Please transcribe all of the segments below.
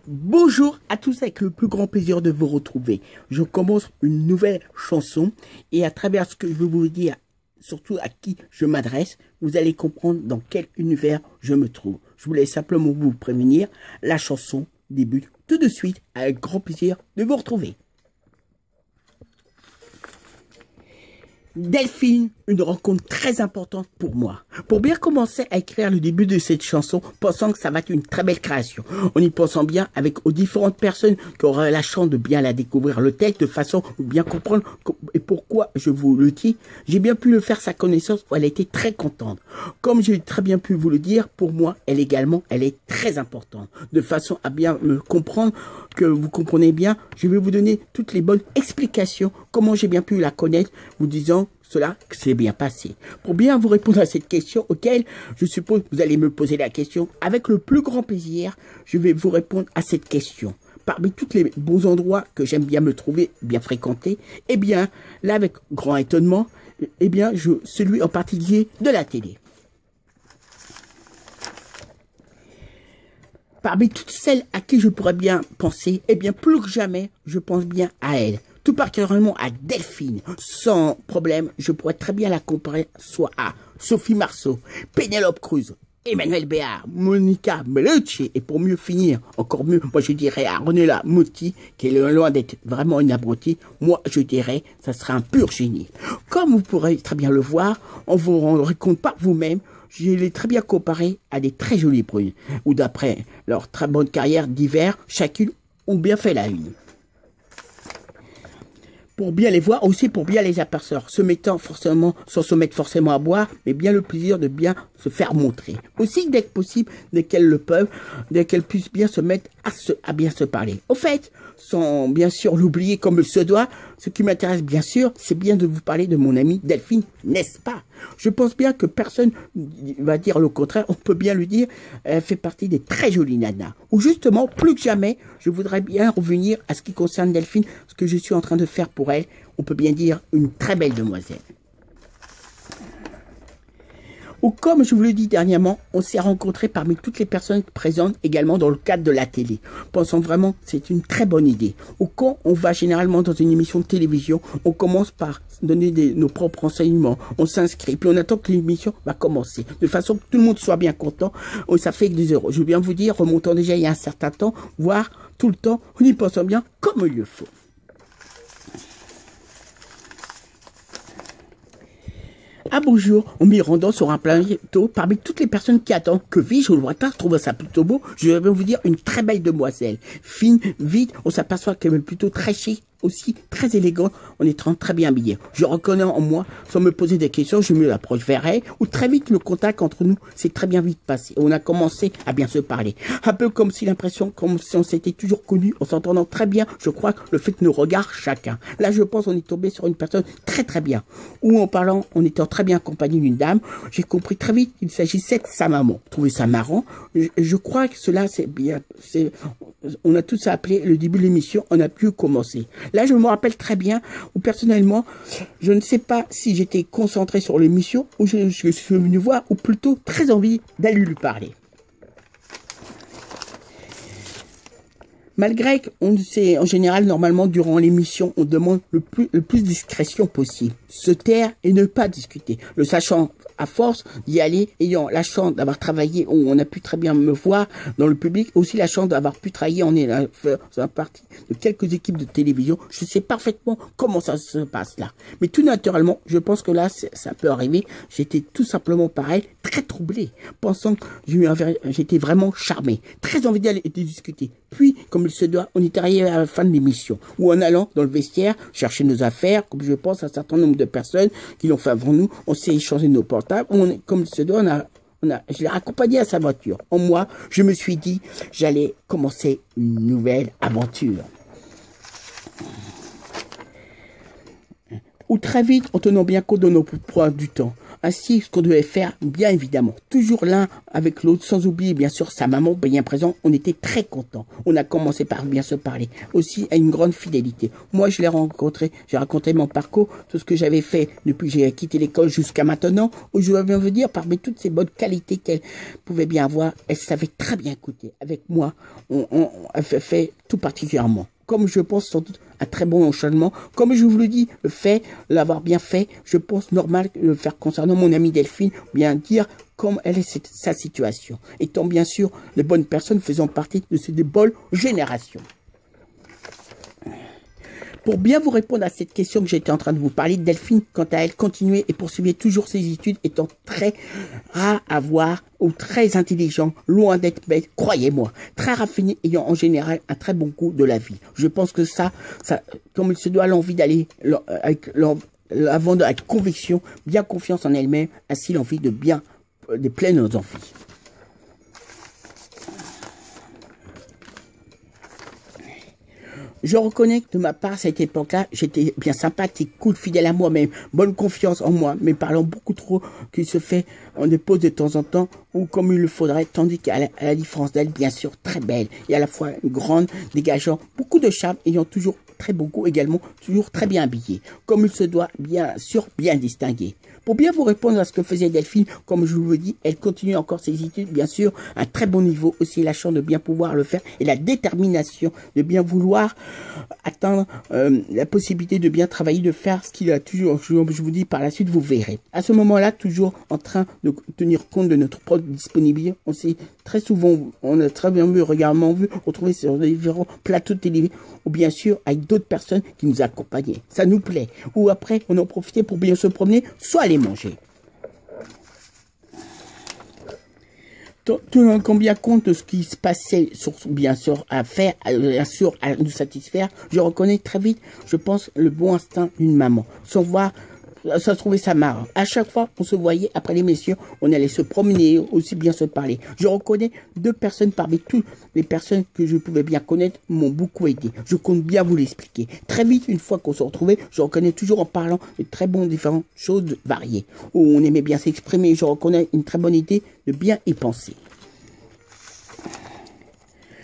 Bonjour à tous, avec le plus grand plaisir de vous retrouver. Je commence une nouvelle chanson et à travers ce que je vais vous dire, surtout à qui je m'adresse, vous allez comprendre dans quel univers je me trouve. Je voulais simplement vous prévenir, la chanson débute tout de suite avec grand plaisir de vous retrouver. Delphine, une rencontre très importante pour moi. Pour bien commencer à écrire le début de cette chanson, pensant que ça va être une très belle création, en y pensant bien avec aux différentes personnes qui auront la chance de bien la découvrir le texte de façon à bien comprendre et pourquoi je vous le dis, j'ai bien pu le faire sa connaissance où elle était très contente. Comme j'ai très bien pu vous le dire, pour moi, elle également, elle est très importante. De façon à bien me comprendre, que vous comprenez bien, je vais vous donner toutes les bonnes explications, comment j'ai bien pu la connaître, vous disant cela que c'est bien passé. Pour bien vous répondre à cette question auquel je suppose vous allez me poser la question, avec le plus grand plaisir, je vais vous répondre à cette question. Parmi tous les bons endroits que j'aime bien me trouver, bien fréquenter, eh bien, là avec grand étonnement, eh bien, celui en particulier de la télé. Parmi toutes celles à qui je pourrais bien penser, eh bien, plus que jamais, je pense bien à elle. Tout particulièrement à Delphine. Sans problème, je pourrais très bien la comparer soit à Sophie Marceau, Pénélope Cruz, Emmanuel Béard, Monica Bellucci, et pour mieux finir, encore mieux, moi je dirais à Renela Muti, qui est loin d'être vraiment une abrutie, moi je dirais, ça sera un pur génie. Comme vous pourrez très bien le voir, on vous rendra compte par vous-même, je l'ai très bien comparé à des très jolies brunes, où d'après leur très bonne carrière d'hiver, chacune ont bien fait la une. Pour bien les voir, aussi pour bien les apercevoir, se mettant forcément, sans se mettre forcément à boire, mais bien le plaisir de bien se faire montrer. Aussi, dès que possible, dès qu'elles le peuvent, dès qu'elles puissent bien se mettre à bien se parler. Au fait, sans bien sûr l'oublier comme il se doit, ce qui m'intéresse bien sûr, c'est bien de vous parler de mon amie Delphine, n'est-ce pas? Je pense bien que personne va dire le contraire, on peut bien lui dire, elle fait partie des très jolies nanas. Ou justement, plus que jamais, je voudrais bien revenir à ce qui concerne Delphine, ce que je suis en train de faire pour elle, on peut bien dire une très belle demoiselle. Ou comme je vous l'ai dit dernièrement, on s'est rencontrés parmi toutes les personnes présentes également dans le cadre de la télé. Pensant vraiment que c'est une très bonne idée. Ou quand on va généralement dans une émission de télévision, on commence par donner nos propres renseignements, on s'inscrit, puis on attend que l'émission va commencer. De façon que tout le monde soit bien content, ça fait que des euros. Je veux bien vous dire, remontant déjà il y a un certain temps, voire tout le temps, en y pensant bien comme il le faut. À bonjour, en m'y rendant sur un plateau, parmi toutes les personnes qui attendent que vis-je au lointain, je trouve ça plutôt beau, je vais vous dire une très belle demoiselle. Fine, vite, on s'aperçoit qu'elle est plutôt très chic, aussi très élégante, en étant très bien habillée. Je reconnais en moi, sans me poser des questions, je me approche vers elle, où très vite le contact entre nous s'est très bien vite passé. On a commencé à bien se parler. Un peu comme si l'impression, comme si on s'était toujours connus, en s'entendant très bien, je crois, le fait que nous regarde chacun. Là, je pense, on est tombé sur une personne très très bien. Ou en parlant, en étant très bien accompagné d'une dame, j'ai compris très vite qu'il s'agissait de sa maman. Je trouvais ça marrant. Je crois que cela, c'est bien, on a tous appelé le début de l'émission, on a pu commencer. Là, je me rappelle très bien, où personnellement, je ne sais pas si j'étais concentré sur l'émission, ou je suis venu voir, ou plutôt très envie d'aller lui parler. Malgré qu'on sait, en général, normalement, durant l'émission, on demande le plus de discrétion possible. Se taire et ne pas discuter. Le sachant, à force d'y aller, ayant la chance d'avoir travaillé, où on a pu très bien me voir dans le public, aussi la chance d'avoir pu travailler, on est là, faisant partie de quelques équipes de télévision, je sais parfaitement comment ça se passe là. Mais tout naturellement, je pense que là, ça peut arriver, j'étais tout simplement pareil, très troublé, pensant que j'étais vraiment charmé, très envie d'aller discuter. Puis, comme il se doit, on est arrivé à la fin de l'émission, où en allant dans le vestiaire, chercher nos affaires, comme je pense à un certain nombre de personnes qui l'ont fait avant nous, on s'est échangé nos portables, comme il se doit, je l'ai accompagné à sa voiture. En moi, je me suis dit, j'allais commencer une nouvelle aventure. Ou très vite, en tenant bien compte de nos poids du temps. ainsi ce qu'on devait faire, bien évidemment. Toujours l'un avec l'autre, sans oublier bien sûr sa maman, bien présent. On était très contents. On a commencé par bien se parler. Aussi à une grande fidélité. Moi, je l'ai rencontré, j'ai raconté mon parcours, tout ce que j'avais fait depuis que j'ai quitté l'école jusqu'à maintenant, où je dois bien vous dire, parmi toutes ces bonnes qualités qu'elle pouvait bien avoir, elle savait très bien écouter. Avec moi, elle fait tout particulièrement. Comme je pense sans doute un très bon enchaînement. Comme je vous le dis, le fait, l'avoir bien fait, je pense normal de le faire concernant mon amie Delphine, bien dire comme elle est sa situation. Étant bien sûr de bonnes personnes faisant partie de ces bonnes générations. Pour bien vous répondre à cette question que j'étais en train de vous parler, Delphine, quant à elle, continuait et poursuivait toujours ses études, étant très rare à voir ou très intelligent, loin d'être bête, croyez-moi, très raffiné, ayant en général un très bon goût de la vie. Je pense que ça comme il se doit, l'envie d'aller avant avec conviction, bien confiance en elle-même, ainsi l'envie de pleines nos envies. Je reconnais que de ma part, à cette époque-là, j'étais bien sympathique, cool, fidèle à moi-même, bonne confiance en moi, mais parlant beaucoup trop qu'il se fait en dépose de temps en temps, ou comme il le faudrait, tandis qu'à la différence d'elle, bien sûr, très belle, et à la fois grande, dégageant beaucoup de charme, ayant toujours très bon goût également, toujours très bien habillée, comme il se doit, bien sûr, bien distinguée. Pour bien vous répondre à ce que faisait Delphine, comme je vous le dis, elle continue encore ses études, bien sûr, à un très bon niveau, aussi la chance de bien pouvoir le faire, et la détermination de bien vouloir atteindre la possibilité de bien travailler, de faire ce qu'il a toujours, je vous dis, par la suite, vous verrez. À ce moment-là, toujours en train de tenir compte de notre propre disponibilité, on s'est très souvent, on a très bien vu, régulièrement vu, retrouvé sur différents plateaux de télévision, ou bien sûr, avec d'autres personnes qui nous accompagnaient. Ça nous plaît. Ou après, on en profitait pour bien se promener, soit aller manger. Tenant bien compte de ce qui se passait, bien sûr, à faire, bien sûr, à nous satisfaire, je reconnais très vite, je pense, le bon instinct d'une maman. Sans voir, ça trouvait ça marrant. À chaque fois, on se voyait, après les messieurs, on allait se promener, aussi bien se parler. Je reconnais deux personnes parmi toutes les personnes que je pouvais bien connaître m'ont beaucoup aidé. Je compte bien vous l'expliquer. Très vite, une fois qu'on se retrouvait, je reconnais toujours en parlant de très bonnes différentes choses variées. Où on aimait bien s'exprimer, je reconnais une très bonne idée de bien y penser.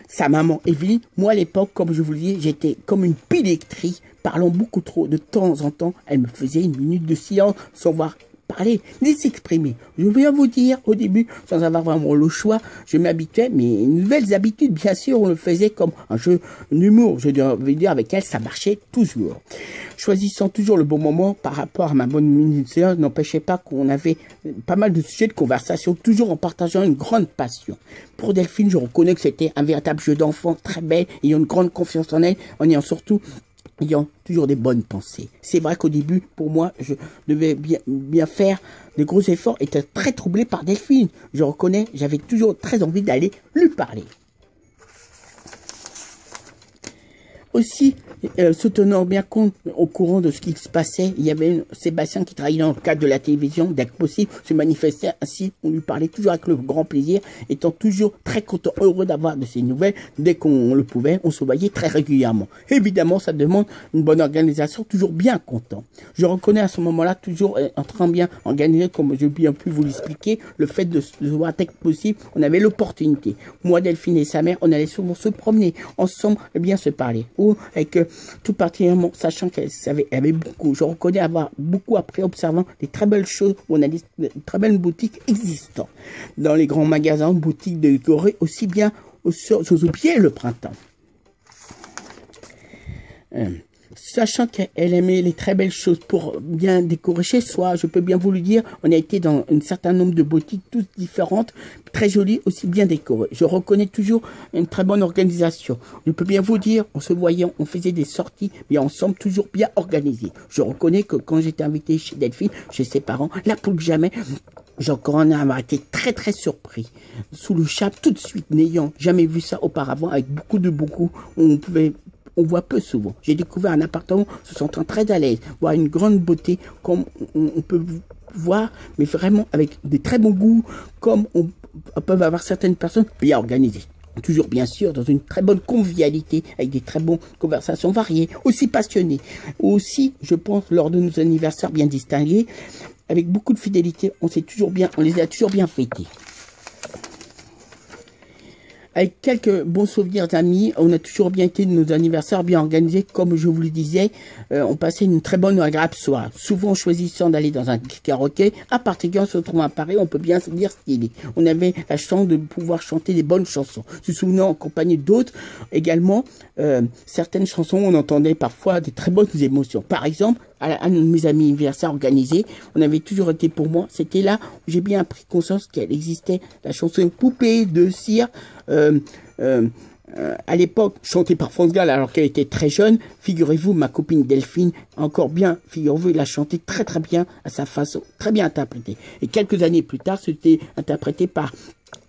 Sa maman, Evelyne, moi à l'époque, comme je vous le dis, j'étais comme une pile électrique, parlant beaucoup trop. De temps en temps, elle me faisait une minute de silence sans voir parler, ni s'exprimer. Je viens vous dire, au début, sans avoir vraiment le choix, je m'habituais, mais nouvelles habitudes, bien sûr, on le faisait comme un jeu d'humour. Je veux dire, avec elle, ça marchait toujours. Choisissant toujours le bon moment par rapport à ma bonne minute, n'empêchait pas qu'on avait pas mal de sujets de conversation, toujours en partageant une grande passion. Pour Delphine, je reconnais que c'était un véritable jeu d'enfant, très belle, ayant une grande confiance en elle, en ayant surtout ayant toujours des bonnes pensées. C'est vrai qu'au début, pour moi, je devais bien faire de gros efforts, étant très troublé par Delphine. Je reconnais, j'avais toujours très envie d'aller lui parler. Aussi, se tenant bien compte au courant de ce qui se passait, il y avait Sébastien qui travaillait dans le cadre de la télévision, dès que possible, se manifestait ainsi, on lui parlait toujours avec le grand plaisir, étant toujours très content, heureux d'avoir de ses nouvelles, dès qu'on le pouvait, on se voyait très régulièrement. Évidemment, ça demande une bonne organisation, toujours bien content. Je reconnais à ce moment-là, toujours en train de bien organiser, comme j'ai bien pu vous l'expliquer, le fait de se voir dès que possible, on avait l'opportunité. Moi, Delphine et sa mère, on allait souvent se promener, ensemble, et bien se parler. Avec tout particulièrement, sachant qu'elle avait beaucoup, je reconnais avoir beaucoup appris observant des très belles choses, où on a des très belles boutiques existantes. Dans les grands magasins, boutiques décorées, aussi bien aux pieds le printemps. Sachant qu'elle aimait les très belles choses pour bien décorer chez soi, je peux bien vous le dire, on a été dans un certain nombre de boutiques, toutes différentes, très jolies, aussi bien décorées. Je reconnais toujours une très bonne organisation. Je peux bien vous dire, on se voyait, on faisait des sorties, bien ensemble, toujours bien organisées. Je reconnais que quand j'étais invité chez Delphine, chez ses parents, là pour jamais, j'ai encore été très très surpris. Sous le charme, tout de suite, n'ayant jamais vu ça auparavant, avec beaucoup, on voit peu souvent. J'ai découvert un appartement se sentant très à l'aise, voir une grande beauté comme on peut voir, mais vraiment avec des très bons goûts, comme peuvent avoir certaines personnes bien organisées. Toujours bien sûr dans une très bonne convivialité, avec des très bonnes conversations variées, aussi passionnées. Aussi, je pense, lors de nos anniversaires bien distingués, avec beaucoup de fidélité, on les a toujours bien fêtés. Avec quelques bons souvenirs d'amis, on a toujours bien été de nos anniversaires bien organisés. Comme je vous le disais, on passait une très bonne et agréable soirée. Souvent choisissant d'aller dans un karaoké, à particulièrement se trouvant à Paris, on peut bien se dire stylé. On avait la chance de pouvoir chanter des bonnes chansons. Se souvenant en compagnie d'autres, également, certaines chansons, on entendait parfois des très bonnes émotions. Par exemple, à un de mes anniversaires organisés, on avait toujours été pour moi, c'était là où j'ai bien pris conscience qu'elle existait, la chanson Poupée de cire, à l'époque chantée par France Gall alors qu'elle était très jeune. Figurez-vous, ma copine Delphine, encore bien, figurez-vous, elle a chanté très très bien à sa façon, très bien interprétée. Et quelques années plus tard, c'était interprété par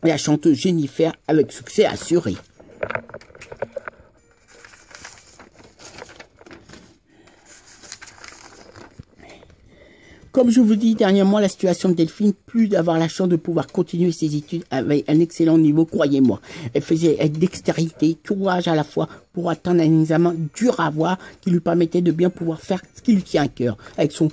la chanteuse Jennifer avec succès assuré. Comme je vous dis dernièrement, la situation de Delphine, plus d'avoir la chance de pouvoir continuer ses études avec un excellent niveau, croyez-moi. Elle faisait avec dextérité, courage à la fois pour atteindre un examen dur à avoir qui lui permettait de bien pouvoir faire ce qui lui tient à cœur, avec son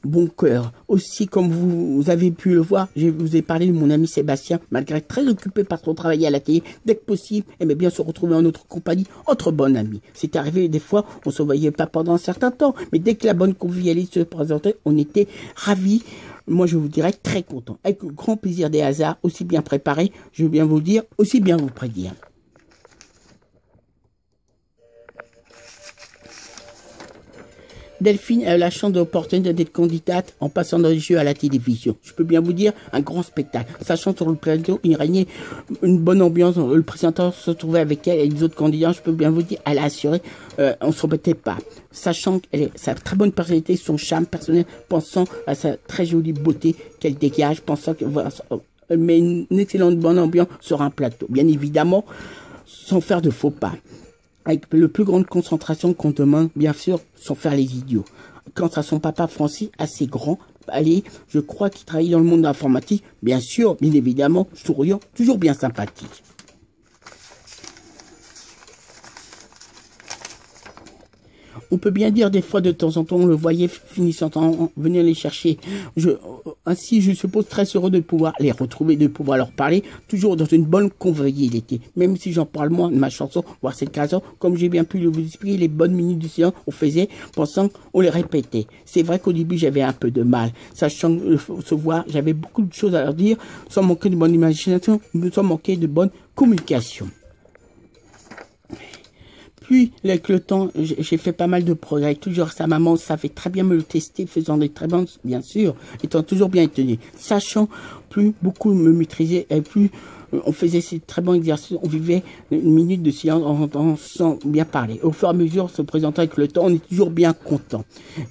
bon cœur. Aussi, comme vous avez pu le voir, je vous ai parlé de mon ami Sébastien, malgré très occupé par son travail à la télé, dès que possible, aimait bien se retrouver en notre compagnie, entre bons amis. C'est arrivé des fois, on se voyait pas pendant un certain temps, mais dès que la bonne convivialité se présentait, on était ravis. Moi, je vous dirais très content. Avec le grand plaisir des hasards, aussi bien préparés, je veux bien vous le dire, aussi bien vous prédire. Delphine a eu la chance de l'opportunité d'être candidate en passant dans les jeux à la télévision. Je peux bien vous dire, un grand spectacle. Sachant sur le plateau, il régnait une bonne ambiance. Le présentateur se trouvait avec elle et les autres candidats. Je peux bien vous dire, elle a assuré, on se remettait pas. Sachant sa très bonne personnalité, son charme personnel, pensant à sa très jolie beauté qu'elle dégage, pensant que voilà, elle met une excellente bonne ambiance sur un plateau. Bien évidemment, sans faire de faux pas. Avec le plus grande concentration qu'on demande, bien sûr, sans faire les idiots. Quant à son papa Francis, assez grand, allez, je crois qu'il travaille dans le monde de l'informatique, bien sûr, bien évidemment, souriant, toujours bien sympathique. On peut bien dire des fois de temps en temps, on le voyait finissant en venir les chercher. Ainsi, je suppose très heureux de pouvoir les retrouver, de pouvoir leur parler, toujours dans une bonne convivialité. Même si j'en parle moins de ma chanson, voire c'est le cas, comme j'ai bien pu vous expliquer, les bonnes minutes du silence, on faisait, pensant, on les répétait. C'est vrai qu'au début, j'avais un peu de mal. Sachant se voir, j'avais beaucoup de choses à leur dire, sans manquer de bonne imagination, sans manquer de bonne communication. Puis, avec le temps, j'ai fait pas mal de progrès. Toujours sa maman savait très bien me le tester, faisant des très bonnes, bien sûr, étant toujours bien tenu. Sachant, plus beaucoup me maîtriser, et plus on faisait ces très bons exercices, on vivait une minute de silence sans bien parler. Au fur et à mesure, se présentant avec le temps, on est toujours bien content.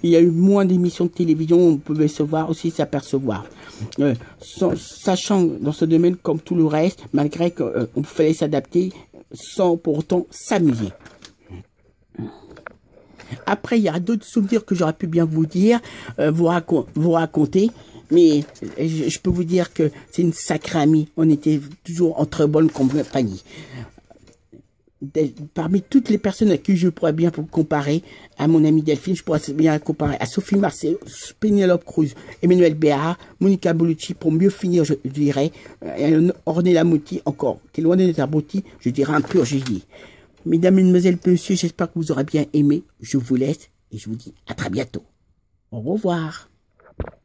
Il y a eu moins d'émissions de télévision où on pouvait se voir, aussi s'apercevoir. Sachant dans ce domaine, comme tout le reste, malgré qu'on fallait s'adapter, sans pour autant s'amuser. Après, il y a d'autres souvenirs que j'aurais pu bien vous dire, vous raconter, mais je peux vous dire que c'est une sacrée amie. On était toujours entre bonnes compagnies. Parmi toutes les personnes à qui je pourrais bien comparer à mon amie Delphine, je pourrais bien comparer à Sophie Marceau, Penélope Cruz, Emmanuel Béard, Monica Bellucci, pour mieux finir, je dirais, Ornella Muti, encore, qui est loin d'être abouti, je dirais un pur génie. Mesdames, Mesdemoiselles, Messieurs, j'espère que vous aurez bien aimé. Je vous laisse et je vous dis à très bientôt. Au revoir.